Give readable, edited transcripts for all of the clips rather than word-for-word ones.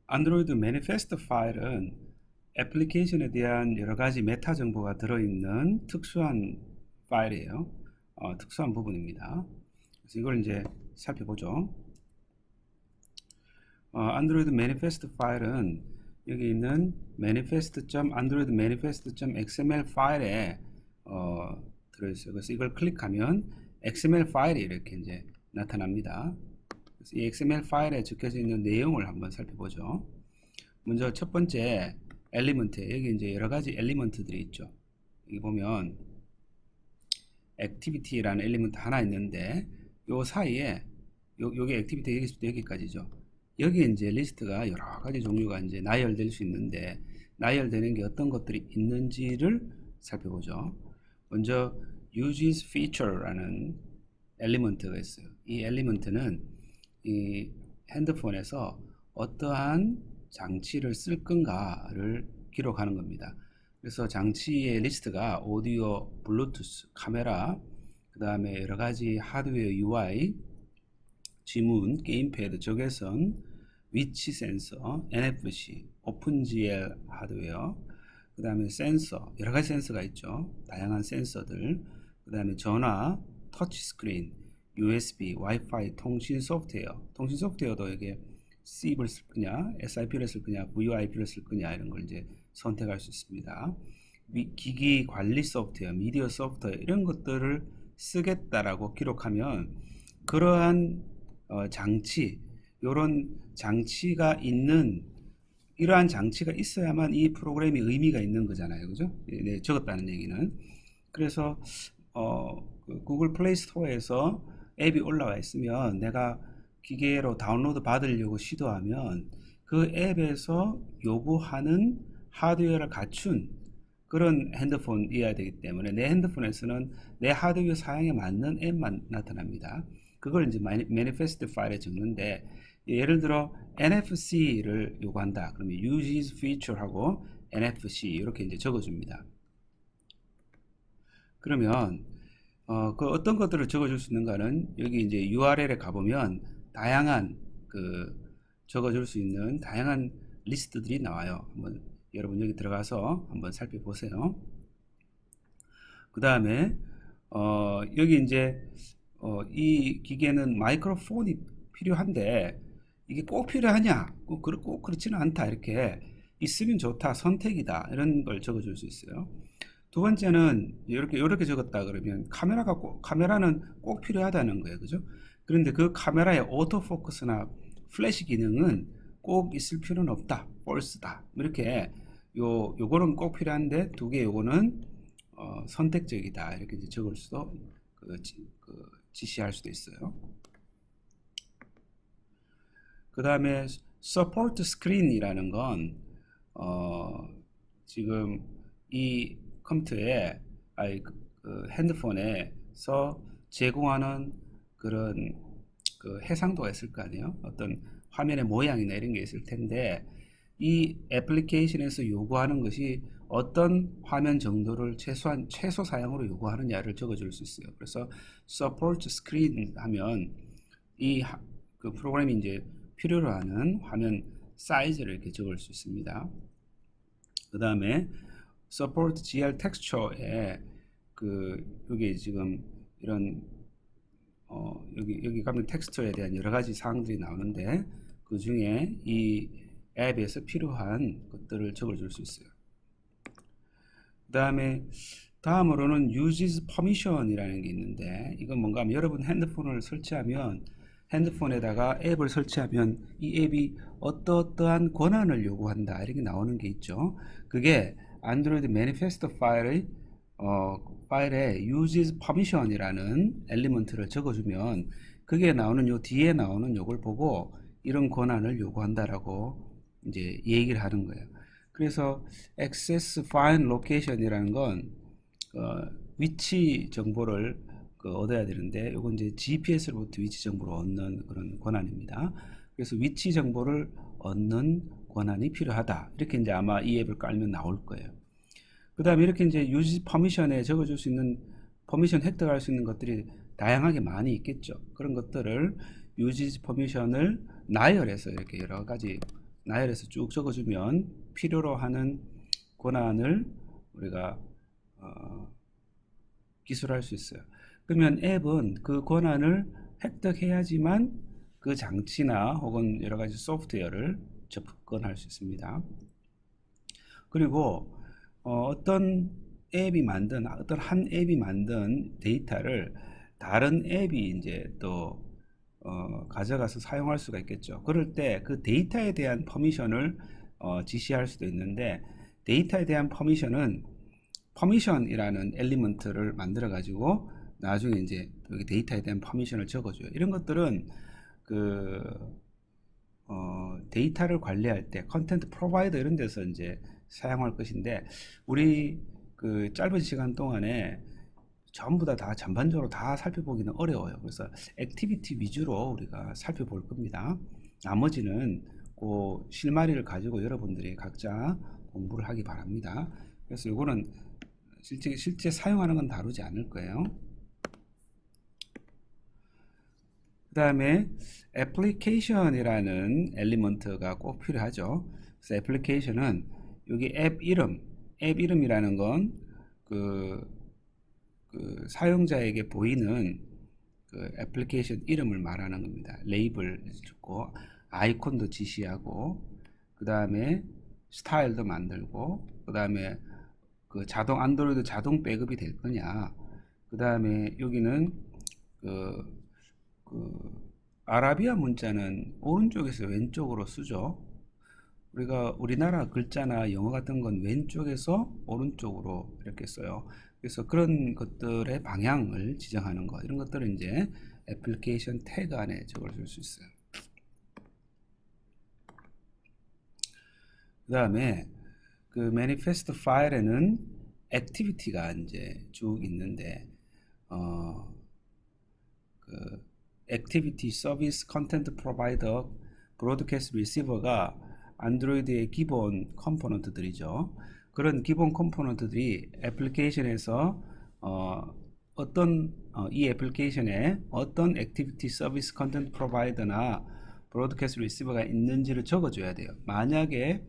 안드로이드 매니페스트 파일은 애플리케이션에 대한 여러 가지 메타 정보가 들어있는 특수한 파일이에요. 특수한 부분입니다. 그래서 이걸 이제 살펴보죠. 안드로이드 매니페스트 파일은 여기 있는 manifest.android manifest.xml 파일에 들어있어요. 그래서 이걸 클릭하면 XML 파일이 이렇게 이제 나타납니다. 그래서 이 XML 파일에 적혀져 있는 내용을 한번 살펴보죠. 먼저 첫 번째 엘리먼트, 여기 이제 여러 가지 엘리먼트들이 있죠. 여기 보면 액티비티라는 엘리먼트 하나 있는데 요 사이에 요게 액티비티 여기서부터 여기까지죠. 여기 이제 리스트가 여러 가지 종류가 이제 나열될 수 있는데 나열되는 게 어떤 것들이 있는지를 살펴보죠. 먼저 uses feature라는 엘리먼트가 있어요. 이 엘리먼트는 이 핸드폰에서 어떠한 장치를 쓸 건가를 기록하는 겁니다. 그래서 장치의 리스트가 오디오, 블루투스, 카메라, 그 다음에 여러 가지 하드웨어 UI, 지문, 게임패드, 적외선, 위치 센서, NFC, 오픈GL 하드웨어, 그 다음에 센서, 여러 가지 센서가 있죠. 다양한 센서들, 그 다음에 전화, 터치스크린, USB, 와이파이, 통신 소프트웨어, 통신 소프트웨어도 이게 SIP을 쓸 거냐, SIP를 쓸 거냐, VoIP를 쓸 거냐 이런 걸 이제 선택할 수 있습니다. 기기 관리 소프트웨어, 미디어 소프트웨어 이런 것들을 쓰겠다라고 기록하면 그러한 장치, 이런 장치가 있는 이러한 장치가 있어야만 이 프로그램이 의미가 있는 거잖아요, 그죠? 네, 적었다는 얘기는. 그래서 그 구글 플레이 스토어에서 앱이 올라와 있으면 내가 기계로 다운로드 받으려고 시도하면 그 앱에서 요구하는 하드웨어를 갖춘 그런 핸드폰이어야 되기 때문에 내 핸드폰에서는 내 하드웨어 사양에 맞는 앱만 나타납니다. 그걸 이제 매니페스트 파일에 적는데 예를 들어 NFC를 요구한다. 그러면 uses feature하고 NFC 이렇게 이제 적어줍니다. 그러면 그 어떤 것들을 적어줄 수 있는가는 여기 이제 URL에 가보면 다양한 그 적어줄 수 있는 다양한 리스트들이 나와요. 한번 여러분 여기 들어가서 한번 살펴보세요. 그 다음에 여기 이제 이 기계는 마이크로폰이 필요한데 이게 꼭 필요하냐? 꼭 그렇지는 않다. 이렇게 있으면 좋다. 선택이다. 이런 걸 적어줄 수 있어요. 두 번째는 이렇게 적었다 그러면 카메라는 꼭 필요하다는 거예요. 그죠? 그런데 그 카메라의 오토포커스나 플래시 기능은 꼭 있을 필요는 없다. false다. 이렇게 요거는 꼭 필요한데 두 개 요거는 선택적이다. 이렇게 이제 적을 수도 지시할 수도 있어요. 그 다음에 support screen이라는 건 지금 이 컴퓨터에 핸드폰에서 제공하는 그런 그 해상도가 있을 거 아니에요. 어떤 화면의 모양이나 이런 게 있을 텐데 이 애플리케이션에서 요구하는 것이 어떤 화면 정도를 최소 사양으로 요구하느냐를 적어줄 수 있어요. 그래서 support screen 하면 그 프로그램이 이제 필요로 하는 화면 사이즈를 이렇게 적을 수 있습니다. 그 다음에 support GL texture에 여기 지금 이런 여기 가면 텍스처에 대한 여러 가지 사항들이 나오는데 그 중에 이 앱에서 필요한 것들을 적어줄 수 있어요. 그 다음으로는 uses permission이라는 게 있는데 이건 뭔가 하면 여러분 핸드폰을 설치하면 핸드폰에다가 앱을 설치하면 이 앱이 어떠한 권한을 요구한다 이렇게 나오는 게 있죠. 그게 안드로이드 매니페스트 파일에 uses permission이라는 엘리먼트를 적어주면 그게 나오는 요 뒤에 나오는 요걸 보고 이런 권한을 요구한다라고 이제 얘기를 하는 거예요. 그래서 access find location이라는 건 위치 정보를 얻어야 되는데 이건 이제 GPS로부터 위치 정보를 얻는 그런 권한입니다. 그래서 위치 정보를 얻는 권한이 필요하다. 이렇게 이제 아마 이 앱을 깔면 나올 거예요. 그 다음에 이렇게 이제 유지 퍼미션에 적어줄 수 있는 퍼미션 획득할 수 있는 것들이 다양하게 많이 있겠죠. 그런 것들을 유지 퍼미션을 나열해서 이렇게 여러 가지 나열해서 쭉 적어주면 필요로 하는 권한을 우리가 기술할 수 있어요. 그러면 앱은 그 권한을 획득해야지만 그 장치나 혹은 여러 가지 소프트웨어를 접근할 수 있습니다. 그리고 어떤 한 앱이 만든 데이터를 다른 앱이 이제 또 가져가서 사용할 수가 있겠죠. 그럴 때 그 데이터에 대한 퍼미션을 지시할 수도 있는데, 데이터에 대한 퍼미션이라는 엘리먼트를 만들어 가지고 나중에 이제 여기 데이터에 대한 퍼미션을 적어줘요. 이런 것들은 그 데이터를 관리할 때 컨텐트 프로바이더 이런 데서 이제 사용할 것인데, 우리 그 짧은 시간 동안에 전부 다 전반적으로 다 살펴보기는 어려워요. 그래서 액티비티 위주로 우리가 살펴볼 겁니다. 나머지는 그 실마리를 가지고 여러분들이 각자 공부를 하기 바랍니다. 그래서 이거는 실제 사용하는 건 다루지 않을 거예요. 그 다음에 애플리케이션이라는 엘리먼트가 꼭 필요하죠. 그래서 애플리케이션은 여기 앱 이름이라는 건 그 사용자에게 보이는 그 애플리케이션 이름을 말하는 겁니다. 레이블 주고 아이콘도 지시하고, 그 다음에 스타일도 만들고, 그 다음에 그 안드로이드 자동 백업이 될 거냐, 그 다음에 여기는 아라비아 문자는 오른쪽에서 왼쪽으로 쓰죠. 우리가 우리나라 글자나 영어 같은 건 왼쪽에서 오른쪽으로 이렇게 써요. 그래서 그런 것들의 방향을 지정하는 것, 이런 것들은 이제 애플리케이션 태그 안에 적어줄 수 있어요. 그 다음에 그 매니페스트 파일에는 액티비티가 이제 쭉 있는데, 그 액티비티 서비스 컨텐트 프로바이더 브로드캐스트 리시버가 안드로이드의 기본 컴포넌트들이죠. 그런 기본 컴포넌트들이 애플리케이션에서 이 애플리케이션에 어떤 액티비티 서비스 컨텐트 프로바이더나 브로드캐스트 리시버가 있는지를 적어줘야 돼요. 만약에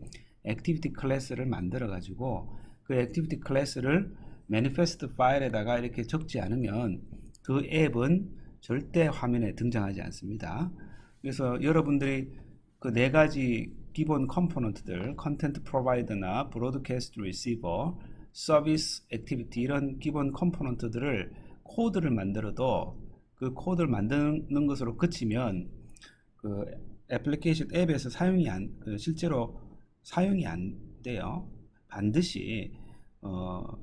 액티비티 클래스를 만들어 가지고 그 액티비티 클래스를 매니페스트 파일에다가 이렇게 적지 않으면 그 앱은 절대 화면에 등장하지 않습니다. 그래서 여러분들이 그 네 가지 기본 컴포넌트들, 컨텐트 프로바이더나 브로드캐스트 리시버, 서비스 액티비티, 이런 기본 컴포넌트들을 코드를 만들어도 그 코드를 만드는 것으로 그치면 그 애플리케이션 앱에서 실제로 사용이 안 돼요. 반드시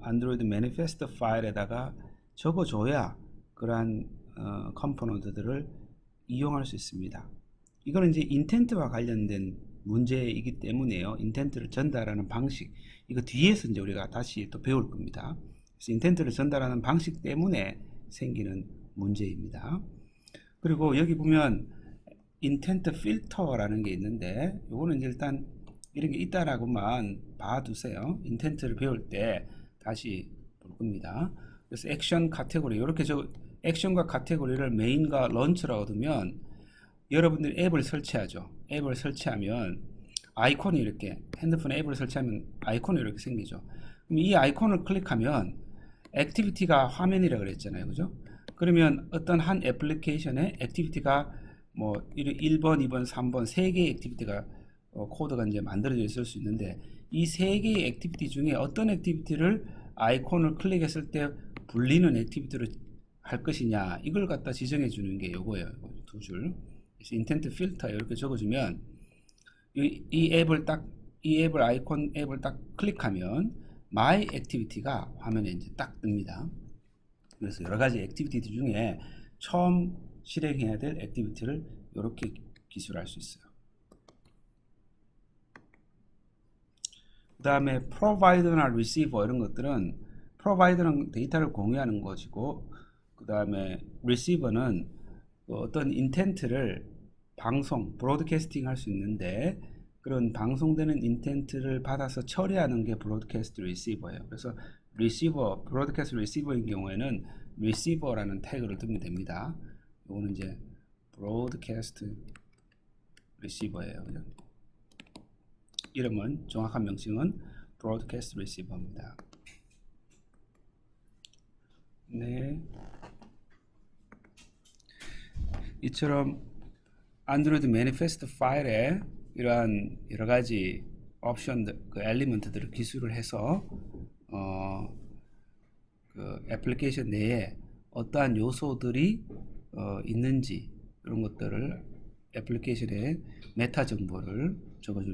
안드로이드 매니페스트 파일에다가 적어줘야 그러한 컴포넌트들을 이용할 수 있습니다. 이거는 이제 인텐트와 관련된 문제이기 때문에요. 인텐트를 전달하는 방식, 이거 뒤에서 이제 우리가 다시 또 배울 겁니다. 그래서 인텐트를 전달하는 방식 때문에 생기는 문제입니다. 그리고 여기 보면 인텐트 필터라는 게 있는데, 이거는 이제 일단 이런 게 있다라고만 봐두세요. 인텐트를 배울 때 다시 볼 겁니다. 그래서 액션 카테고리, 이렇게 액션과 카테고리를 메인과 런처라고 두면 여러분들이 앱을 설치하죠. 앱을 설치하면 아이콘이 이렇게, 핸드폰 앱을 설치하면 아이콘이 이렇게 생기죠. 그럼 이 아이콘을 클릭하면 액티비티가 화면이라고 그랬잖아요. 그죠? 그러면 어떤 한 애플리케이션에 액티비티가 뭐 1번, 2번, 3번 세 개의 액티비티가 코드가 이제 만들어져 있을 수 있는데, 이 세 개의 액티비티 중에 어떤 액티비티를 아이콘을 클릭했을 때 불리는 액티비티를 할 것이냐, 이걸 갖다 지정해 주는 게 요거예요. 두 줄. 그래서 인텐트 필터 이렇게 적어주면 이 앱을 아이콘 앱을 딱 클릭하면 My Activity가 화면에 이제 딱 뜹니다. 그래서 여러 가지 액티비티 중에 처음 실행해야 될 액티비티를 이렇게 기술할 수 있어요. 그 다음에 프로바이더나 리시버, 이런 것들은, 프로바이더는 데이터를 공유하는 것이고, 그 다음에 리시버는 어떤 인텐트를 브로드캐스팅 할 수 있는데, 그런 방송되는 인텐트를 받아서 처리하는 게 브로드캐스트 리시버예요. 그래서 브로드캐스트 리시버인 경우에는 리시버라는 태그를 두면 됩니다. 이거는 이제 브로드캐스트 리시버예요. 이름은 정확한 명칭은 Broadcast Receiver입니다. 네. 이처럼 안드로이드 매니페스트 파일에 이러한 여러 가지 옵션들, 그 엘리먼트들을 기술을 해서 그 애플리케이션 내에 어떠한 요소들이 있는지 이런 것들을 애플리케이션의 메타 정보를 적어줄